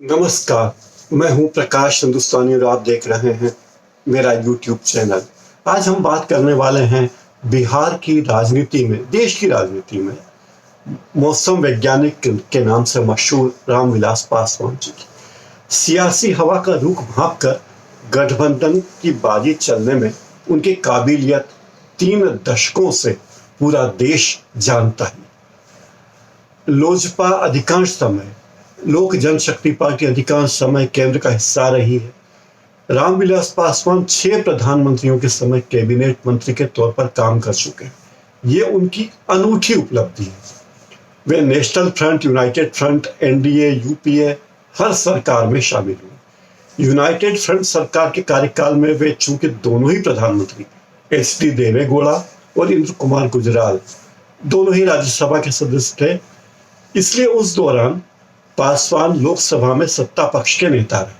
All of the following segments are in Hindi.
नमस्कार, मैं हूं प्रकाश हिंदुस्तानी और आप देख रहे हैं मेरा यूट्यूब चैनल। आज हम बात करने वाले हैं बिहार की राजनीति में, देश की राजनीति में मौसम वैज्ञानिक के नाम से मशहूर रामविलास पासवान जी की। सियासी हवा का रुख भांपकर गठबंधन की बाजी चलने में उनकी काबिलियत 3 दशकों से पूरा देश जानता है। लोजपा अधिकांश समय, लोक जनशक्ति पार्टी अधिकांश समय केंद्र का हिस्सा रही है। रामविलास पासवान 6 प्रधानमंत्रियों के समय कैबिनेट मंत्री के तौर पर काम कर चुके हैं। ये उनकी अनूठी उपलब्धि है। वे national front, united front, NDA, UPA हर सरकार में शामिल हुए। यूनाइटेड फ्रंट सरकार के कार्यकाल में वे चूंकि दोनों ही प्रधानमंत्री एच.डी. देवेगौड़ा और इंद्र कुमार गुजराल दोनों ही राज्यसभा के सदस्य थे, इसलिए उस दौरान पासवान लोकसभा में सत्ता पक्ष के नेता रहे।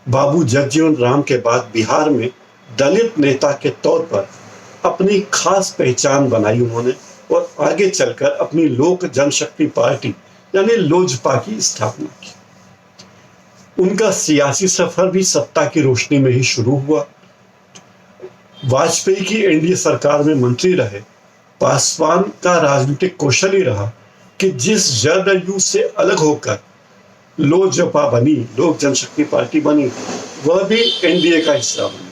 बाबू जगजीवन राम के बाद बिहार में दलित नेता के तौर पर अपनी खास पहचान बनाई उन्होंने और आगे चलकर अपनी लोक जनशक्ति पार्टी यानी लोजपा की स्थापना की। उनका सियासी सफर भी सत्ता की रोशनी में ही शुरू हुआ। वाजपेयी की एनडीए सरकार में मंत्री रहे। पासवान का राजनीतिक कौशल ही रहा कि जिस जदयू से अलग होकर लोजपा बनी, लोक जनशक्ति पार्टी बनी, वह भी एनडीए का हिस्सा बनी।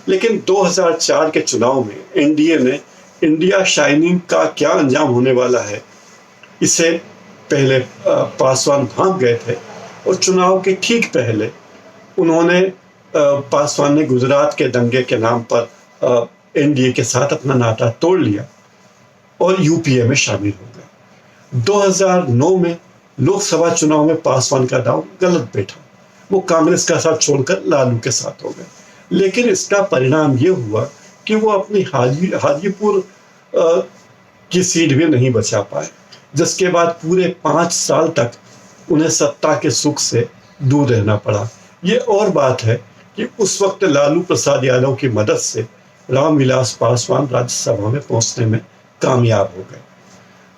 लेकिन 2004 के चुनाव में एनडीए ने इंडिया शाइनिंग का क्या अंजाम होने वाला है, इसे पहले पासवान भांप गए थे और चुनाव के ठीक पहले पासवान ने गुजरात के दंगे के नाम पर एनडीए के साथ अपना नाता तोड़ लिया और यूपीए में शामिल हो गए। 2009 में लोकसभा चुनाव में पासवान का दांव गलत बैठा। वो कांग्रेस का साथ छोड़कर लालू के साथ हो गए। लेकिन इसका परिणाम ये हुआ कि वो अपनी हाजीपुर की सीट भी नहीं बचा पाए, जिसके बाद पूरे 5 साल तक उन्हें सत्ता के सुख से दूर रहना पड़ा। ये और बात है कि उस वक्त लालू प्रसाद यादव की मदद से रामविलास पासवान राज्यसभा में पहुंचने में कामयाब हो गए।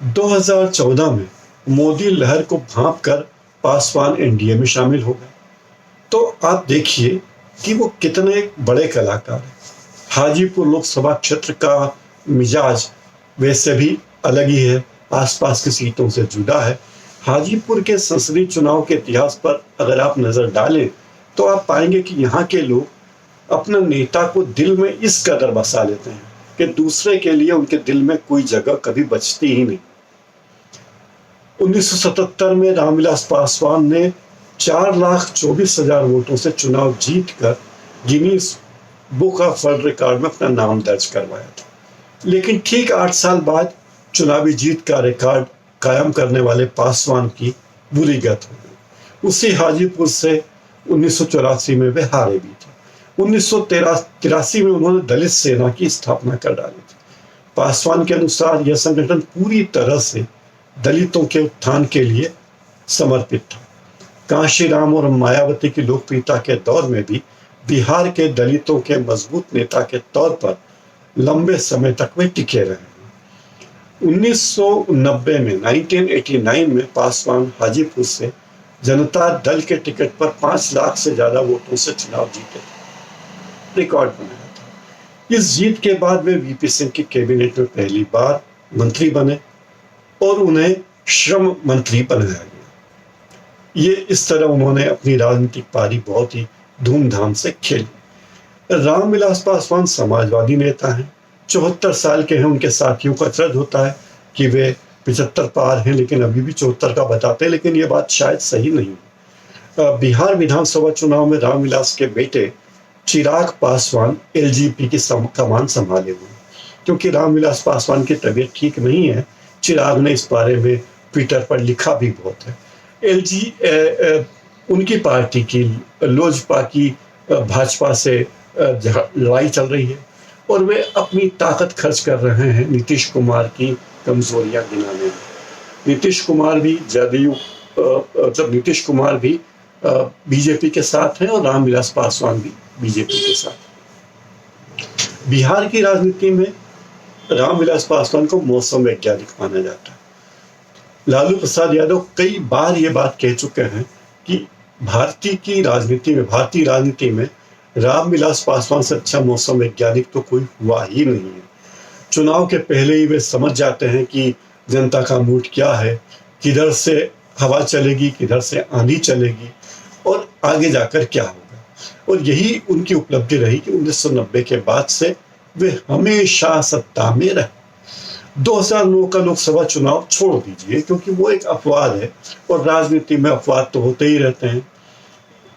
2014 में मोदी लहर को भांपकर पासवान एनडीए में शामिल हो गए। तो आप देखिए कि वो कितने बड़े कलाकार हैं। हाजीपुर लोकसभा क्षेत्र का मिजाज वैसे भी अलग ही है, आसपास की सीटों से जुड़ा है। हाजीपुर के संसदीय चुनाव के इतिहास पर अगर आप नजर डालें तो आप पाएंगे कि यहाँ के लोग अपने नेता को दिल में इस कदर बसा लेते हैं कि दूसरे के लिए उनके दिल में कोई जगह कभी बचती ही नहीं। 1977 में रामविलास पासवान ने 4,24,000 वोटों से चुनाव जीतकर Guinness book of world record में अपना नाम दर्ज करवाया था। लेकिन ठीक 8 साल बाद चुनावी जीत का रिकॉर्ड कायम करने वाले पासवान की बुरी गत हो गई। उसी हाजीपुर से 1984 में वे हारे भी थे। 1983 में उन्होंने दलित सेना की स्थापना कर डाली थी। पासवान के अनुसार यह संगठन पूरी तरह से दलितों के उत्थान के लिए समर्पित था। कांशीराम और मायावती की लोकप्रियता के दौर में भी बिहार के दलितों के मजबूत नेता के तौर पर लंबे समय तक वे टिके रहे। 1989 में पासवान हाजीपुर से जनता दल के टिकट पर 5 लाख से ज्यादा वोटों से चुनाव जीते, रिकॉर्ड बनाया था। इस जीत के बाद वे वीपी सिंह की कैबिनेट में पहली बार मंत्री बने और उन्हें श्रम मंत्री बनाया गया। ये इस तरह उन्होंने अपनी राजनीतिक पारी बहुत ही धूमधाम से खेली। रामविलास पासवान समाजवादी नेता हैं, 74 साल के हैं। उनके साथियों का अचरज होता है कि वे 75 पार हैं, लेकिन अभी भी 74 का बताते हैं, लेकिन ये बात शायद सही नहीं है। बिहार विधानसभा चुनाव में रामविलास के बेटे चिराग पासवान एलजेपी की कमान संभाले हुए, क्योंकि रामविलास पासवान की तबीयत ठीक नहीं है। चिराग ने इस बारे में ट्विटर पर लिखा भी बहुत है। उनकी पार्टी की, लोजपा की भाजपा से लड़ाई चल रही है और वे अपनी ताकत खर्च कर रहे हैं नीतीश कुमार की कमजोरियां गिनाने में। नीतीश कुमार भी बीजेपी के साथ हैं और रामविलास पासवान भी बीजेपी के साथ। बिहार की राजनीति में रामविलास पासवान को मौसम वैज्ञानिक माना जाता है। लालू प्रसाद यादव कई बार ये बात कह चुके हैं कि भारतीय राजनीति में रामविलास पासवान से अच्छा मौसम वैज्ञानिक तो कोई हुआ ही नहीं है। चुनाव के पहले ही वे समझ जाते हैं कि जनता का मूड क्या है, किधर से हवा चलेगी, किधर से आंधी चलेगी और आगे जाकर क्या होगा। और यही उनकी उपलब्धि रही कि 1990 के बाद से वे हमेशा सत्ता में रहे। 2009 का लोकसभा चुनाव छोड़ दीजिए, क्योंकि वो एक अपवाद है और राजनीति में अपवाद तो होते ही रहते हैं।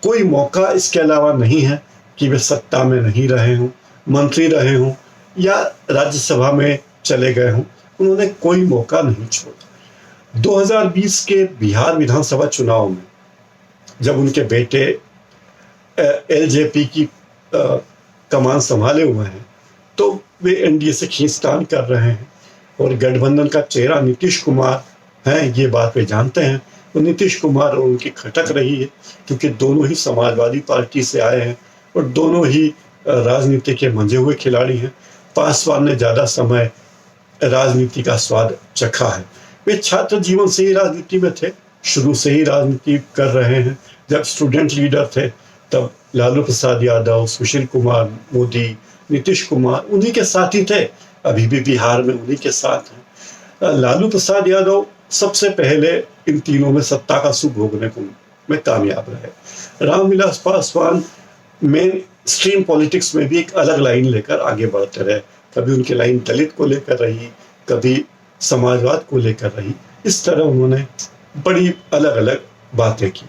कोई मौका इसके अलावा नहीं है कि वे सत्ता में नहीं रहे हों, मंत्री रहे हों या राज्यसभा में चले गए हों। उन्होंने कोई मौका नहीं छोड़ा। 2020 के बिहार विधानसभा चुनाव में जब उनके बेटे एलजेपी की कमान संभाले हुए हैं, तो वे एनडीए से खींचतान कर रहे हैं और गठबंधन का चेहरा नीतीश कुमार है, ये बात वे जानते हैं। तो नीतीश कुमार और उनकी खटक रही है, क्योंकि दोनों ही समाजवादी पार्टी से आए हैं और दोनों ही राजनीति के मंझे हुए खिलाड़ी हैं। पासवान ने ज़्यादा समय राजनीति का स्वाद चखा है। वे छात्र जीवन से ही राजनीति में थे, शुरू से ही राजनीति कर रहे हैं। जब स्टूडेंट लीडर थे तब लालू प्रसाद यादव, सुशील कुमार मोदी, नीतीश कुमार उन्हीं के साथ ही थे, अभी भी बिहार में उन्हीं के साथ हैं। लालू प्रसाद यादव सबसे पहले इन तीनों में सत्ता का सुख भोगने को में कामयाब रहे। Ramvilas Paswan main stream politics में भी एक अलग लाइन लेकर आगे बढ़ते रहे। कभी उनकी लाइन दलित को लेकर रही, कभी समाजवाद को लेकर रही। इस तरह उन्होंने बड़ी अलग अलग बातें की।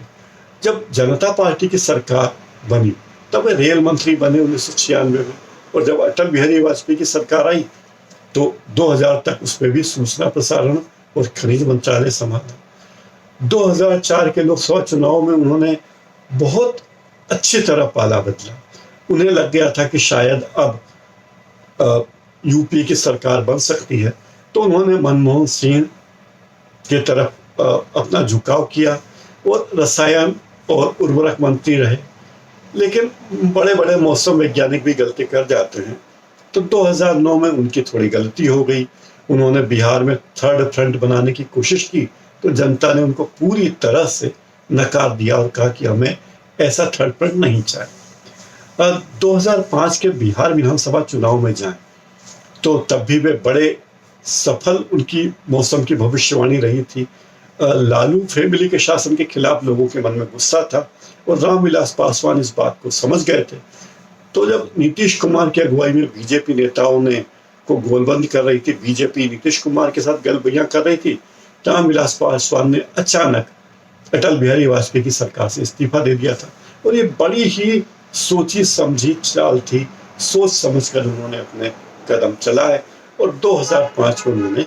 जब जनता पार्टी की सरकार बनी तब वे रेल मंत्री बने 1996 में, और जब अटल बिहारी वाजपेयी की सरकार आई तो 2000 तक उसमें भी सूचना प्रसारण और खनिज मंत्रालय संभाला। 2004 के लोकसभा चुनाव में उन्होंने बहुत अच्छी तरह पाला बदला। उन्हें लग गया था कि शायद अब यूपी की सरकार बन सकती है, तो उन्होंने मनमोहन सिंह की तरफ अपना झुकाव किया और रसायन और उर्वरक मंत्री रहे। लेकिन बड़े बड़े मौसम वैज्ञानिक भी गलती कर जाते हैं, तो 2009 में उनकी थोड़ी गलती हो गई। उन्होंने बिहार में थर्ड फ्रंट बनाने की कोशिश की, तो जनता ने उनको पूरी तरह से नकार दिया और कहा कि हमें ऐसा थर्ड फ्रंट नहीं चाहिए। 2005 के बिहार विधानसभा चुनाव में जाएं तो तब भी वे बड़े सफल, उनकी मौसम की भविष्यवाणी रही थी। लालू फैमिली के शासन के खिलाफ लोगों के मन में गुस्सा था और रामविलास पासवान इस बात को समझ गए थे। तो जब नीतीश कुमार की अगुवाई में बीजेपी नेताओं ने को गोलबंद कर रही थी, बीजेपी नीतीश कुमार के साथ गलबैयां कर रही थी, रामविलास पासवान ने अचानक अटल बिहारी वाजपेयी की सरकार से इस्तीफा दे दिया था। और ये बड़ी ही सोची समझी चाल थी, सोच समझकर उन्होंने अपने कदम चलाए और 2005 में उन्होंने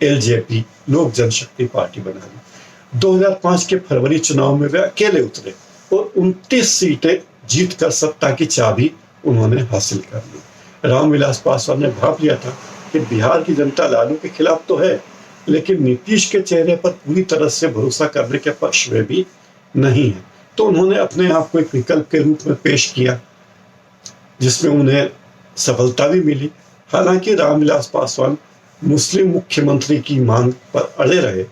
एलजेपी लोक जनशक्ति पार्टी बना ली। 2005 के फरवरी चुनाव में वे अकेले उतरे और 29 सीटें जीतकर सत्ता की चाबी उन्होंने हासिल कर ली। रामविलास पासवान ने भाप लिया था कि बिहार की जनता लालू के खिलाफ तो है, लेकिन नीतीश के चेहरे पर पूरी तरह से भरोसा करने के पक्ष में भी नहीं है। तो उन्होंने अपने आप को एक विकल्प के रूप में पेश किया, जिसमें उन्हें सफलता भी मिली। हालांकि रामविलास पासवान मुस्लिम मुख्यमंत्री की मांग पर अड़े रहे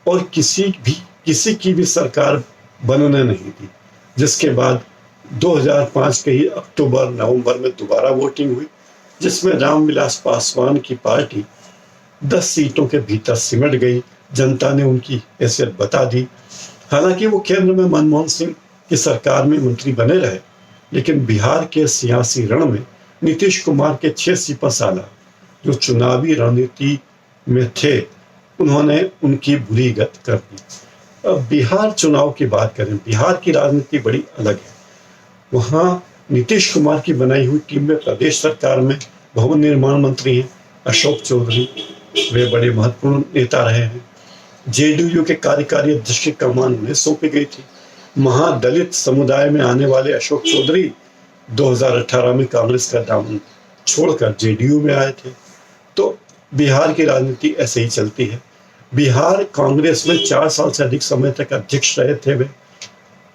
और किसी की भी सरकार बनने नहीं दी, जिसके बाद 2005 के ही अक्टूबर नवंबर में दोबारा वोटिंग हुई, जिसमें रामविलास पासवान की पार्टी 10 सीटों के भीतर सिमट गई। जनता ने उनकी हैसियत बता दी। हालांकि वो केंद्र में मनमोहन सिंह की सरकार में मंत्री बने रहे, लेकिन बिहार के सियासी रण में नीतीश कुमार के 6 सिपहसालार जो चुनावी रणनीति में थे, उन्होंने उनकी बुरी गत कर दी। अब बिहार चुनाव की बात करें, बिहार की राजनीति बड़ी अलग है। वहाँ नीतीश कुमार की बनाई हुई टीम में प्रदेश सरकार में भवन निर्माण मंत्री हैं अशोक चौधरी, वे बड़े महत्वपूर्ण नेता रहे हैं। जेडीयू के कार्यकारी अध्यक्ष की कमान उन्हें सौंपी गई थी। महादलित समुदाय में आने वाले अशोक चौधरी 2018 में कांग्रेस का दामन छोड़कर जेडीयू में आए थे। तो बिहार की राजनीति ऐसे ही चलती है। बिहार कांग्रेस में 4 साल से अधिक समय तक अध्यक्ष रहे थे वे,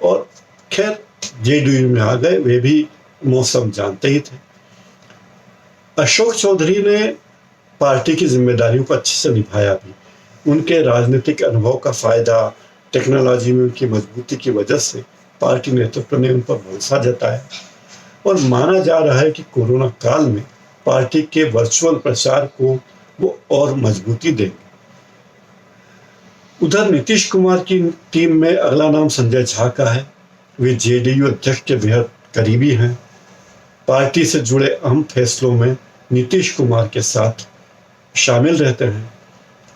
और खैर जेडीयू में आ गए, वे भी मौसम जानते ही थे। अशोक चौधरी ने पार्टी की जिम्मेदारियों को अच्छे से निभाया भी। उनके राजनीतिक अनुभव का फायदा टेक्नोलॉजी में उनकी मजबूती की वजह से पार्टी नेतृत्व ने उन पर भरोसा जताया और माना जा रहा है कि कोरोना काल में पार्टी के वर्चुअल प्रचार को वो और मजबूती देंगे। उधर नीतीश कुमार की टीम में अगला नाम संजय झा का है। वे जेडीयू अध्यक्ष के बेहद करीबी हैं। पार्टी से जुड़े अहम फैसलों में नीतीश कुमार के साथ शामिल रहते हैं।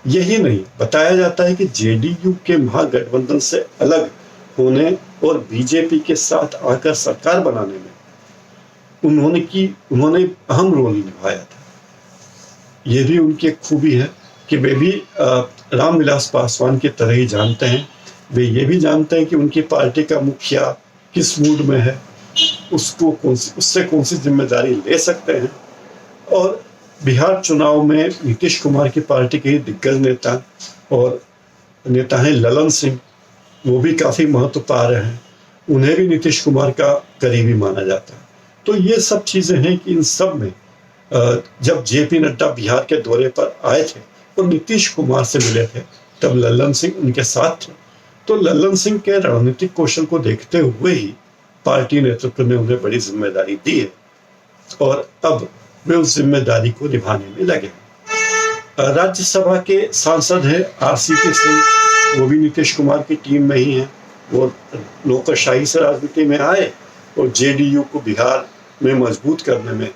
यही नहीं, बताया जाता है कि जेडीयू के महागठबंधन से अलग होने और बीजेपी के साथ आकर सरकार बनाने में उन्होंने अहम रोल निभाया था। ये भी उनकी एक खूबी है कि वे भी रामविलास पासवान की तरह ही जानते हैं। वे ये भी जानते हैं कि उनकी पार्टी का मुखिया किस मूड में है, उससे कौन सी जिम्मेदारी ले सकते हैं। और बिहार चुनाव में नीतीश कुमार की पार्टी के दिग्गज नेता हैं ललन सिंह, वो भी काफ़ी महत्व पा रहे हैं। उन्हें भी नीतीश कुमार का करीबी माना जाता है। तो ये सब चीज़ें हैं कि इन सब में जब जेपी नड्डा बिहार के दौरे पर आए थे और नीतीश कुमार से मिले थे, तब ललन सिंह उनके साथ थे। तो ललन सिंह के रणनीतिक कौशल को देखते हुए ही पार्टी नेतृत्व ने उन्हें बड़ी जिम्मेदारी दी है और अब वे उस जिम्मेदारी को निभाने में लगे। राज्यसभा के सांसद हैं आरसीपी सिंह, वो भी नीतीश कुमार की टीम में ही हैं। वो नौकरशाही से राजनीति में आए और जेडीयू को बिहार में मजबूत करने में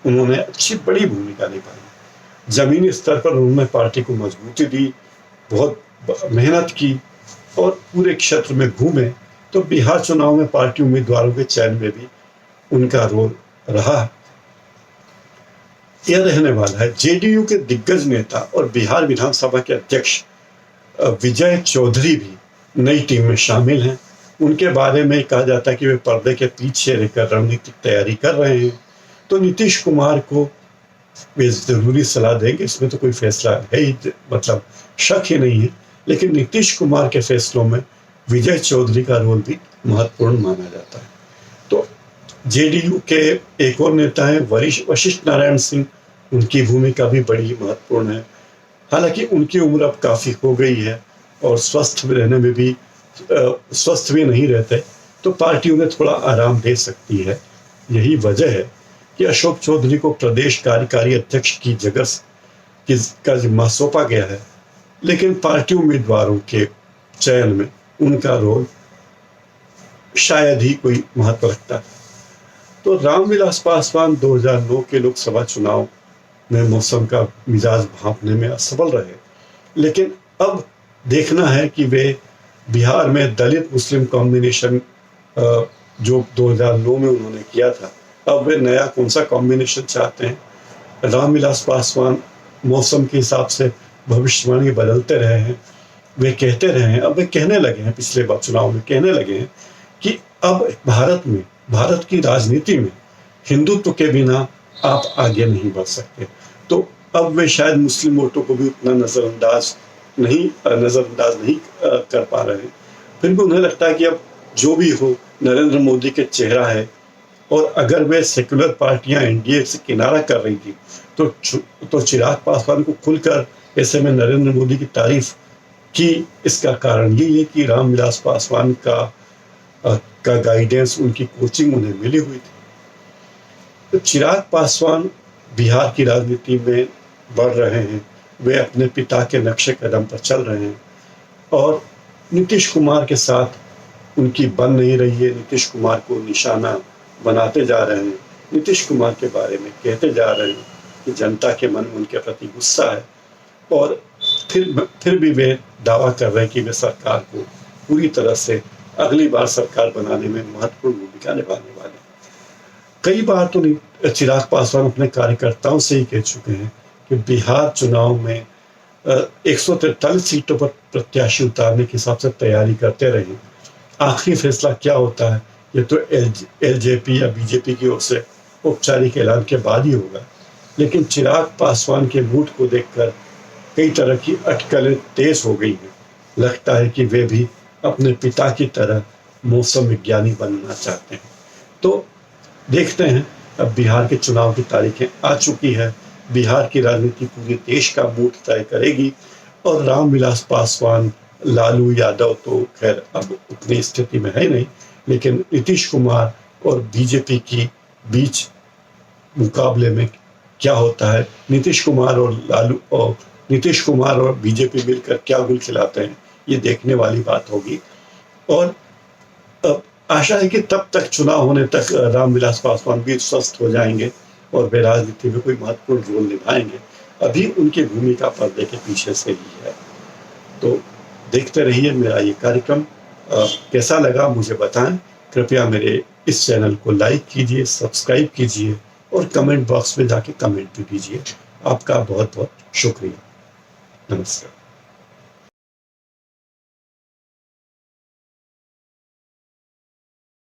उन्होंने अच्छी बड़ी भूमिका निभाई। जमीनी स्तर पर उन्होंने पार्टी को मजबूती दी, बहुत मेहनत की और पूरे क्षेत्र में घूमे। तो बिहार चुनाव में पार्टी उम्मीदवारों के चयन में भी उनका रोल रहा। यह रहने वाला है। जेडीयू के दिग्गज नेता और बिहार विधानसभा के अध्यक्ष विजय चौधरी भी नई टीम में शामिल हैं। उनके बारे में कहा जाता है कि वे पर्दे के पीछे रहकर रणनीतिक तैयारी कर रहे हैं। तो नीतीश कुमार को वे जरूरी सलाह देंगे, इसमें तो कोई फैसला है ही, मतलब शक ही नहीं है। लेकिन नीतीश कुमार के फैसलों में विजय चौधरी का रोल भी महत्वपूर्ण माना जाता है। तो जेडीयू के एक और नेता हैं वशिष्ठ नारायण सिंह, उनकी भूमिका भी बड़ी महत्वपूर्ण है। हालांकि उनकी उम्र अब काफ़ी हो गई है और स्वस्थ भी नहीं रहते, तो पार्टी उन्हें थोड़ा आराम दे सकती है। यही वजह है कि अशोक चौधरी को प्रदेश कार्यकारी अध्यक्ष की जगह का जिम्मा सौंपा गया है। लेकिन पार्टी उम्मीदवारों के चयन में उनका रोल शायद ही कोई महत्व रखता है। तो रामविलास पासवान 2009 के लोकसभा चुनाव में मौसम का मिजाज भांपने में असफल रहे, लेकिन अब देखना है कि वे बिहार में दलित मुस्लिम कॉम्बिनेशन जो 2009 में उन्होंने किया था, अब वे नया कौन सा कॉम्बिनेशन चाहते हैं। रामविलास पासवान मौसम के हिसाब से भविष्यवाणी बदलते रहे हैं, वे कहते रहे हैं, अब वे कहने लगे हैं, पिछले बार चुनाव में कहने लगे हैं कि अब भारत की राजनीति में हिंदुत्व के बिना आप आगे नहीं बढ़ सकते। तो अब वे शायद मुस्लिम वोटों को भी उतना नज़रअंदाज नहीं कर पा रहे हैं। फिर भी उन्हें लगता है कि अब जो भी हो, नरेंद्र मोदी के चेहरा है। और अगर वे सेक्युलर पार्टियां एनडीए से किनारा कर रही थी तो चिराग पासवान को खुलकर ऐसे में नरेंद्र मोदी की तारीफ की। इसका कारण यही है कि रामविलास पासवान का गाइडेंस, उनकी कोचिंग उन्हें मिली हुई थी। तो चिराग पासवान बिहार की राजनीति में बढ़ रहे हैं, वे अपने पिता के नक्शे कदम पर चल रहे हैं और नीतीश कुमार के साथ उनकी बन नहीं रही है। नीतीश कुमार को निशाना बनाते जा रहे हैं, नीतीश कुमार के बारे में कहते जा रहे हैं कि जनता के मन में उनके प्रति गुस्सा है और फिर भी वे दावा कर रहे हैं कि वे सरकार को पूरी तरह से अगली बार सरकार बनाने में महत्वपूर्ण भूमिका निभाने वाले हैं। कई बार तो चिराग पासवान अपने कार्यकर्ताओं से ही कह चुके हैं कि बिहार चुनाव में 143 सीटों पर प्रत्याशी उतारने के हिसाब से तैयारी करते रहे। आखिरी फैसला क्या होता है ये तो एलजेपी या बीजेपी की ओर से औपचारिक ऐलान के बाद ही होगा। लेकिन चिराग पासवान के मूड को देखकर कई तरह की अटकलें तेज हो गई हैं। लगता है कि वे भी अपने पिता की तरह मौसम विज्ञानी बनना चाहते हैं। तो देखते हैं, अब बिहार के चुनाव की तारीखें आ चुकी है। बिहार की राजनीति पूरे देश का मूड तय करेगी और रामविलास पासवान लालू यादव तो खैर अब उतनी स्थिति में है नहीं, लेकिन नीतीश कुमार और बीजेपी की बीच मुकाबले में क्या होता है, नीतीश कुमार और बीजेपी मिलकर क्या गुल खिलाते हैं, ये देखने वाली बात होगी। और अब आशा है कि तब तक चुनाव होने तक रामविलास पासवान भी स्वस्थ हो जाएंगे और वे राजनीति में कोई महत्वपूर्ण रोल निभाएंगे। अभी उनकी भूमिका पर्दे के पीछे से ही है। तो देखते रहिए मेरा ये कार्यक्रम। कैसा लगा मुझे बताएं। कृपया मेरे इस चैनल को लाइक कीजिए, सब्सक्राइब कीजिए और कमेंट बॉक्स में जाके कमेंट भी कीजिए। आपका बहुत बहुत शुक्रिया। नमस्कार।